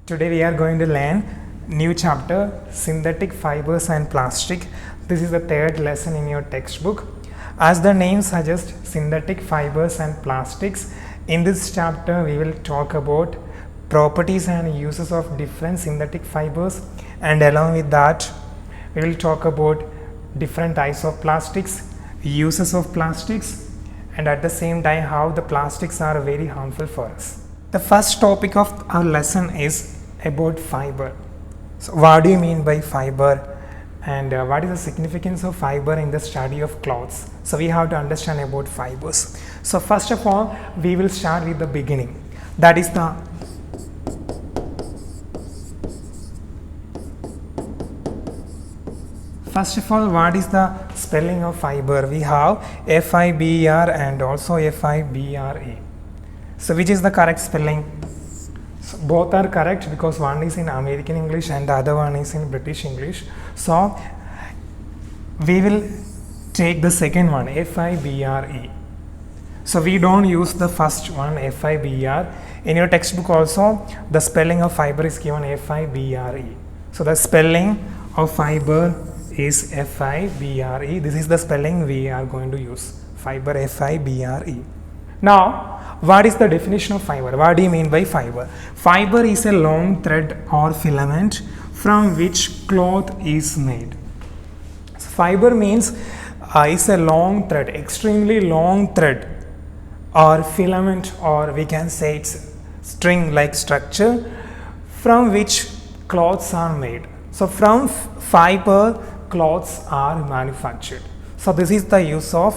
Today we are going to learn new chapter, synthetic fibers and plastic. This is the third lesson in your textbook. As the name suggests, synthetic fibers and plastics. In this chapter we will talk about properties and uses of different synthetic fibers, and along with that we will talk about different types of plastics, uses of plastics, and at the same time how the plastics are very harmful for us. The first topic of our lesson is about fiber. So what do you mean by fiber, and what is the significance of fiber in the study of clothes? So we have to understand about fibers. So first of all we will start with the beginning, that is the first of all, what is the spelling of fiber? We have F-I-B-E-R and also F-I-B-R-A. So which is the correct spelling? So both are correct because one is in American English and the other one is in British English. So we will take the second one, F-I-B-R-E. So we don't use the first one, F-I-B-R. In your textbook also the spelling of fiber is given F-I-B-R-E. So the spelling of fiber is F-I-B-R-E. This is the spelling we are going to use, fiber, F-I-B-R-E. Now what is the definition of fiber? What do you mean by fiber? Fiber is a long thread or filament from which cloth is made. So fiber means is a long thread, extremely long thread or filament, or we can say it's string like structure from which cloths are made. So from fiber cloths are manufactured. So this is the use of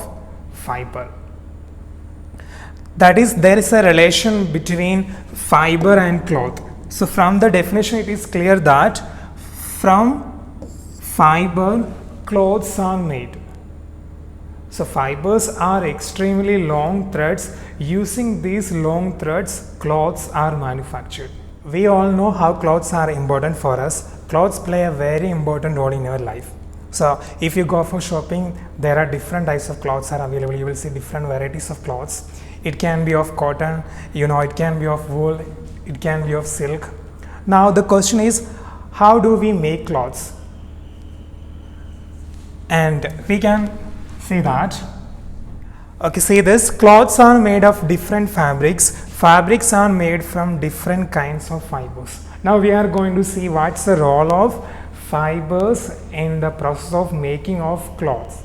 fiber. That is, there is a relation between fiber and cloth. So from the definition it is clear that from fiber clothes are made. So fibers are extremely long threads. Using these long threads clothes are manufactured. We all know how clothes are important for us. Clothes play a very important role in our life. So if you go for shopping, there are different types of clothes are available. You will see different varieties of clothes. It can be of cotton, it can be of wool, it can be of silk. Now the question is, how do we make clothes? And we can see that, okay, see this, clothes are made of different fabrics. Fabrics are made from different kinds of fibers. Now we are going to see what's the role of fibers in the process of making of clothes.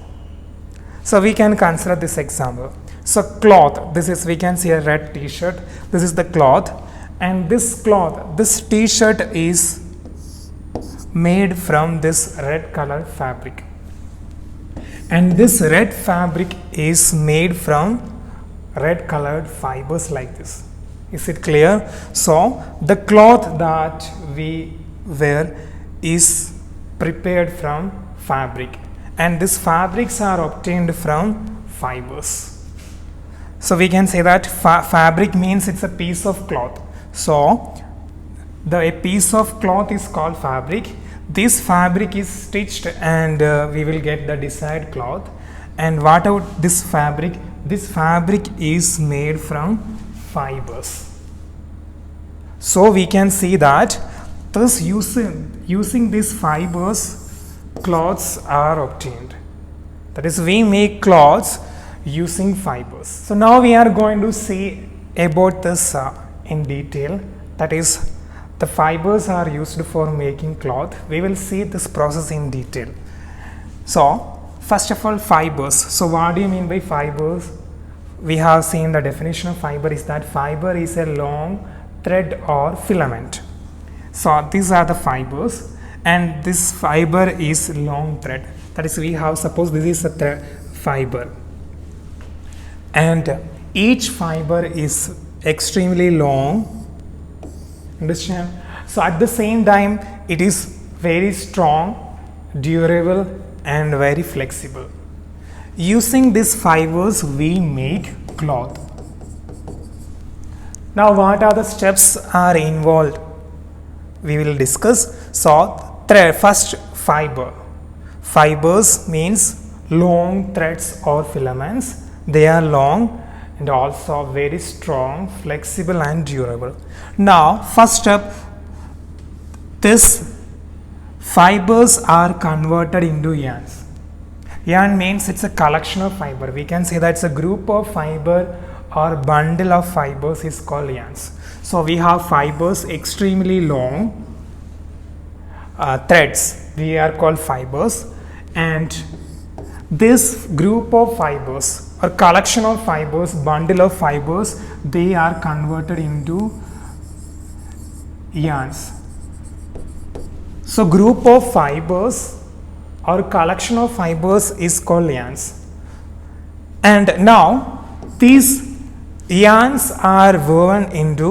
So we can consider this example. So cloth, this is, we can see a red t-shirt, this is the cloth, and this cloth, this t-shirt is made from this red color fabric, and this red fabric is made from red colored fibers like this. Is it clear? So the cloth that we wear is prepared from fabric, and these fabrics are obtained from fibers. So we can say that fabric means it's a piece of cloth. So a piece of cloth is called fabric. This fabric is stitched and we will get the desired cloth. And what about this fabric? This fabric is made from fibers. So we can see that thus using these fibers, cloths are obtained. That is, we make cloths using fibers. So now we are going to see about this in detail. That is, the fibers are used for making cloth. We will see this process in detail. So first of all, fibers. So what do you mean by fibers? We have seen the definition of fiber is that fiber is a long thread or filament. So these are the fibers, and this fiber is long thread. That is, we have, suppose this is a fiber, and each fiber is extremely long, understand? So at the same time it is very strong, durable, and very flexible. Using these fibers we make cloth. Now what are the steps are involved? We will discuss. So first, fiber. Fibers means long threads or filaments. They are long and also very strong, flexible and durable. Now first step, This fibers are converted into yarns. Yarn means it's a collection of fiber. We can say that it's a group of fiber or bundle of fibers is called yarns. So we have fibers extremely long threads. We are called fibers, and this group of fibers or collection of fibers, bundle of fibers, they are converted into yarns. So group of fibers or collection of fibers is called yarns. And now these yarns are woven into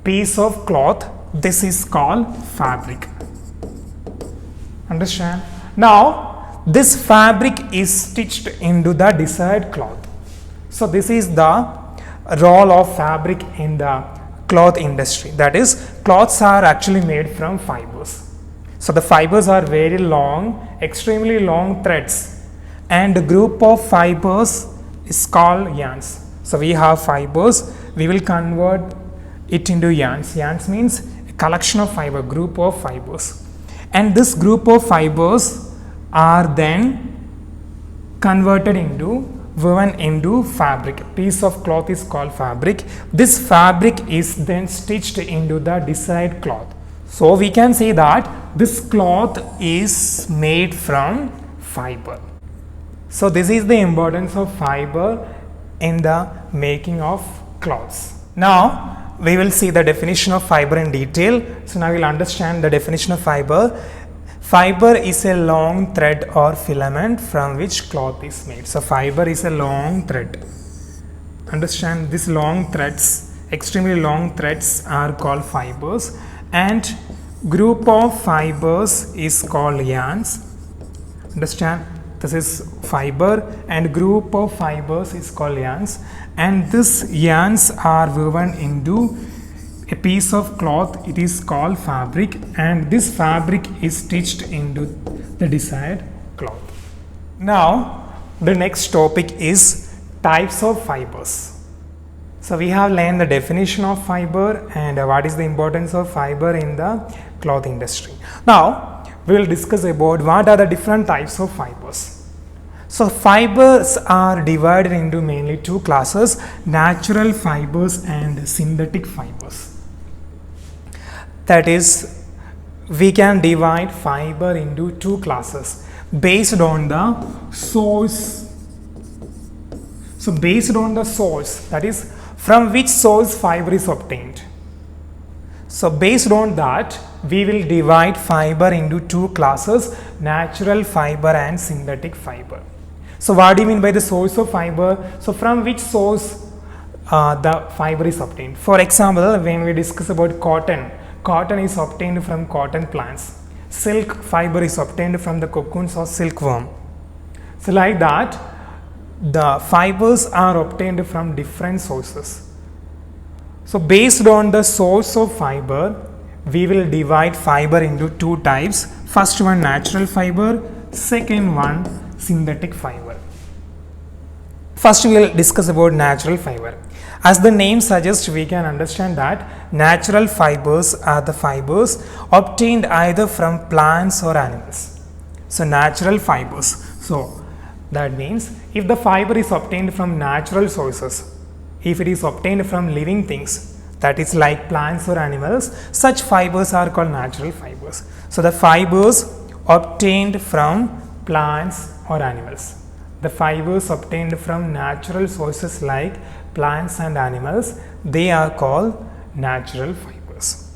piece of cloth. This is called fabric. Understand? Now this fabric is stitched into the desired cloth. So this is the role of fabric in the cloth industry. That is, cloths are actually made from fibers. So the fibers are very long, extremely long threads, and the group of fibers is called yarns. So we have fibers, we will convert it into yarns. Yarns means a collection of fiber, group of fibers, and this group of fibers are then converted into, woven into fabric. Piece of cloth is called fabric. This fabric is then stitched into the desired cloth. So we can say that this cloth is made from fiber. So this is the importance of fiber in the making of clothes. Now we will see the definition of fiber in detail. So now we will understand the definition of fiber. Fiber is a long thread or filament from which cloth is made. So fiber is a long thread. Understand, these long threads, extremely long threads, are called fibers, and group of fibers is called yarns. Understand, this is fiber and group of fibers is called yarns, and these yarns are woven into a piece of cloth. It is called fabric, and this fabric is stitched into the desired cloth. Now the next topic is types of fibers. So we have learned the definition of fiber and what is the importance of fiber in the cloth industry. Now we will discuss about what are the different types of fibers. So fibers are divided into mainly two classes: natural fibers and synthetic fibers. That is, we can divide fiber into two classes based on the source. So based on the source, that is, from which source fiber is obtained. So based on that, we will divide fiber into two classes: natural fiber and synthetic fiber. So what do you mean by the source of fiber? So from which source the fiber is obtained. For example, when we discuss about cotton, cotton is obtained from cotton plants. Silk fiber is obtained from the cocoons of silkworm. So like that, the fibers are obtained from different sources. So based on the source of fiber, we will divide fiber into two types. First one, natural fiber. Second one, synthetic fiber. First we will discuss about natural fiber. As the name suggests, we can understand that natural fibers are the fibers obtained either from plants or animals. So natural fibers. So that means if the fiber is obtained from natural sources, if it is obtained from living things, that is like plants or animals, such fibers are called natural fibers. So the fibers obtained from plants or animals. The fibers obtained from natural sources like plants and animals, they are called natural fibers.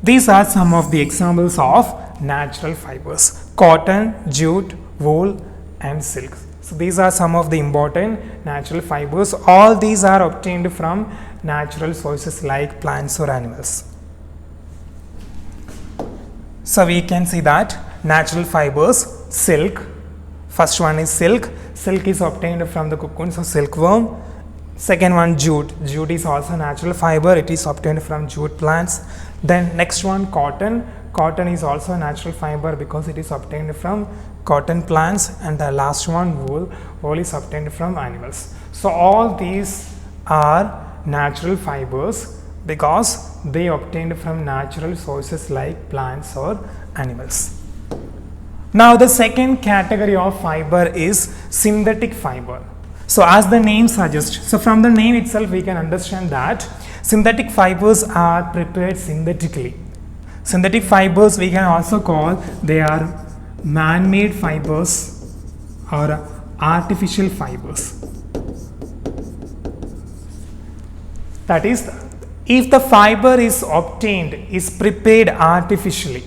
These are some of the examples of natural fibers: cotton, jute, wool and silk. So these are some of the important natural fibers. All these are obtained from natural sources like plants or animals. So we can see that natural fibers: silk. First one is silk. Silk is obtained from the cocoons of silkworm. Second one, jute. Jute is also natural fiber. It is obtained from jute plants. Then next one, cotton. Cotton is also a natural fiber because it is obtained from cotton plants. And the last one, wool. Wool is obtained from animals. So all these are natural fibers because they obtained from natural sources like plants or animals. Now the second category of fiber is synthetic fiber. So as the name suggests, so from the name itself we can understand that synthetic fibers are prepared synthetically. Synthetic fibers we can also call they are man-made fibers or artificial fibers. That is, if the fiber is obtained, is prepared artificially,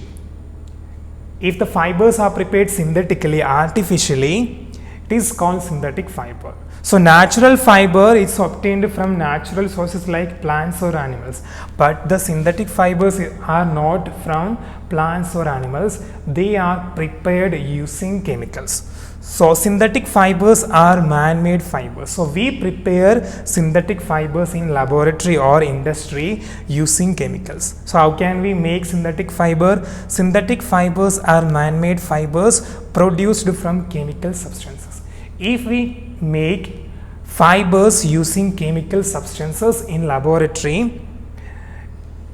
if the fibers are prepared synthetically, artificially, it is called synthetic fiber. So natural fiber is obtained from natural sources like plants or animals, but the synthetic fibers are not from plants or animals, they are prepared using chemicals. So synthetic fibers are man-made fibers. So we prepare synthetic fibers in laboratory or industry using chemicals. So how can we make synthetic fiber? Synthetic fibers are man-made fibers produced from chemical substances. If we make fibers using chemical substances in laboratory,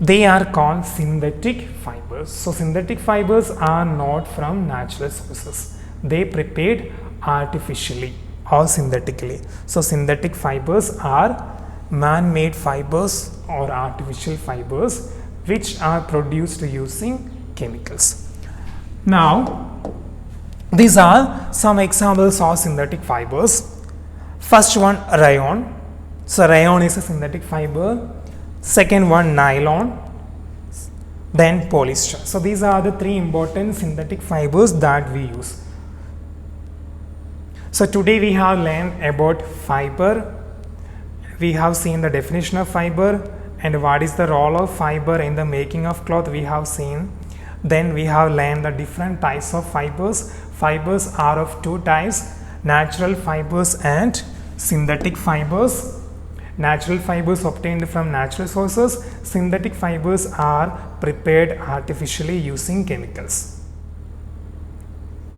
they are called synthetic fibers. So synthetic fibers are not from natural sources. They prepared artificially or synthetically. So synthetic fibers are man-made fibers or artificial fibers which are produced using chemicals. Now these are some examples of synthetic fibers. First one, rayon. So rayon is a synthetic fiber. Second one, nylon. Then polyester. So these are the three important synthetic fibers that we use. So today we have learned about fiber. We have seen the definition of fiber and what is the role of fiber in the making of cloth we have seen. Then we have learned the different types of fibers. Fibers are of two types, natural fibers and synthetic fibers. Natural fibers obtained from natural sources. Synthetic fibers are prepared artificially using chemicals.